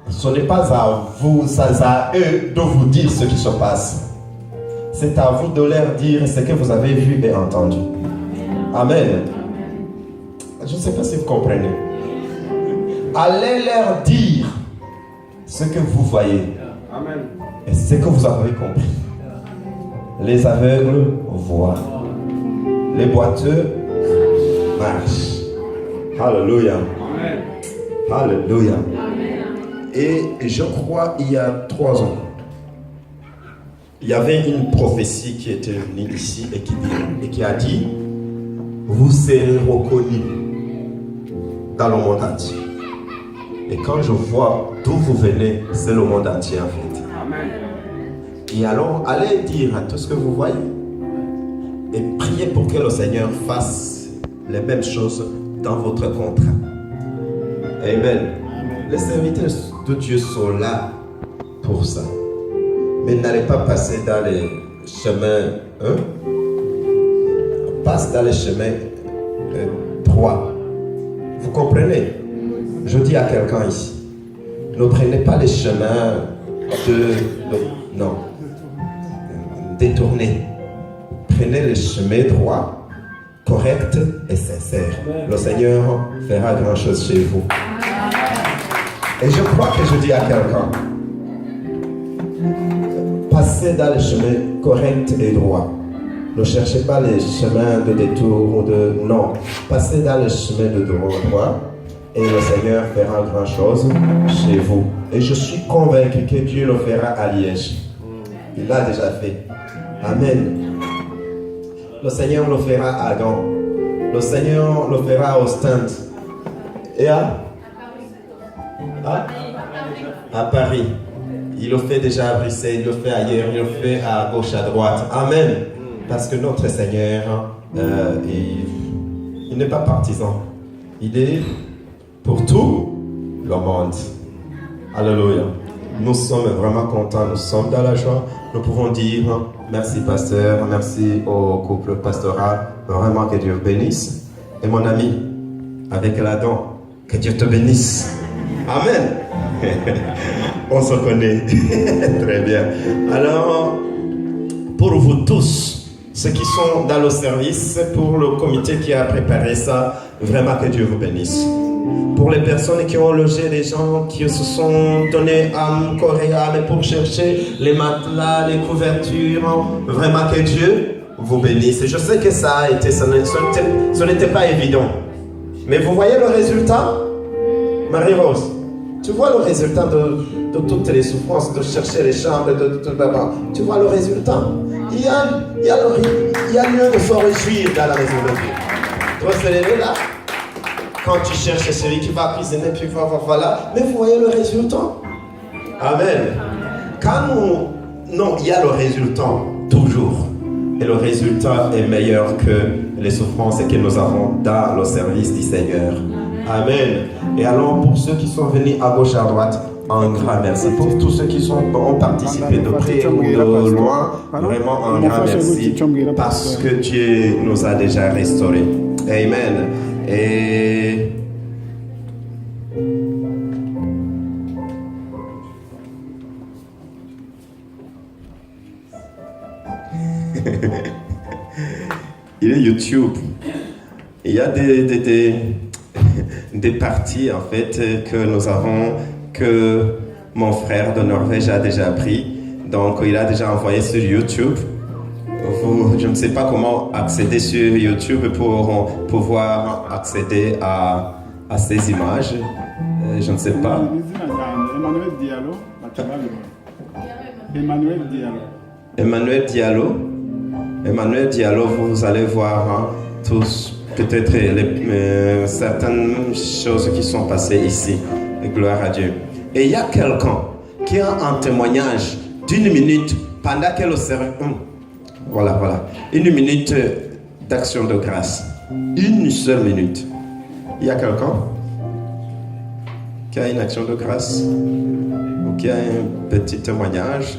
Ce n'est pas à vous, à eux de vous dire ce qui se passe. C'est à vous de leur dire ce que vous avez vu et entendu. Amen. Je ne sais pas si vous comprenez. Allez leur dire ce que vous voyez. Amen. Et ce que vous avez compris. Les aveugles voient. Les boiteux marchent. Alléluia. Amen. Alléluia. Et je crois il y a 3 ans, il y avait une prophétie qui était venue ici et qui a dit: vous serez reconnus dans le monde entier. Et quand je vois d'où vous venez, c'est le monde entier en fait. Amen. Et alors, allez dire à tout ce que vous voyez et priez pour que le Seigneur fasse les mêmes choses dans votre contrat. Amen. Les serviteurs de Dieu sont là pour ça. Mais n'allez pas passer dans les chemins. Passe dans les chemins droits. Vous comprenez? Je dis à quelqu'un ici, ne prenez pas les chemins non, détournés. Prenez les chemins droits, corrects et sincères. Le Seigneur fera grand chose chez vous. Et je crois que je dis à quelqu'un, passez dans les chemins corrects et droits. Ne cherchez pas les chemins de détour ou de... Non, passez dans les chemins de droit et le Seigneur fera grand chose chez vous. Et je suis convaincu que Dieu le fera à Liège. Il l'a déjà fait. Amen. Le Seigneur le fera à Gand. Le Seigneur le fera à Ostende. Et à Paris. Il le fait déjà à Bruxelles, il le fait ailleurs, il le fait à gauche, à droite. Amen. Parce que notre Seigneur, il n'est pas partisan. Il est pour tout le monde. Alléluia. Nous sommes vraiment contents, nous sommes dans la joie. Nous pouvons dire merci pasteur, merci au couple pastoral. Vraiment que Dieu vous bénisse. Et mon ami, avec l'Adam, que Dieu te bénisse. Amen. On se connaît. Très bien. Alors, pour vous tous, ceux qui sont dans le service, pour le comité qui a préparé ça, vraiment que Dieu vous bénisse. Pour les personnes qui ont logé, les gens qui se sont donnés âme, corps et âme pour chercher les matelas, les couvertures, vraiment que Dieu vous bénisse. Et je sais que ça a été, ce n'était pas évident. Mais vous voyez le résultat? Marie-Rose, tu vois le résultat de toutes les souffrances, de chercher les chambres, tu vois le résultat? Il y a lieu de se réjouir dans la maison de Dieu. Toi, c'est là. Quand tu cherches celui qui va cuisiner, puis voilà. Mais vous voyez le résultat? Amen. Non, il y a le résultat, toujours. Et le résultat est meilleur que les souffrances que nous avons dans le service du Seigneur. Amen. Et alors, pour ceux qui sont venus à gauche, à droite, un grand merci. Pour tous ceux qui ont participé de près ou de loin, vraiment un grand merci. Parce que Dieu nous a déjà restaurés. Amen. Et il est YouTube. Il y a des parties en fait que nous avons, que mon frère de Norvège a déjà pris. Donc il a déjà envoyé sur YouTube. Je ne sais pas comment accéder sur YouTube pour pouvoir accéder à ces images. Je ne sais pas. Emmanuel Diallo, vous allez voir tous peut-être certaines choses qui sont passées ici. Gloire à Dieu. Et il y a quelqu'un qui a un témoignage d'1 minute pendant que le service... Voilà. 1 minute d'action de grâce. 1 seule minute. Il y a quelqu'un qui a une action de grâce ou qui a un petit témoignage.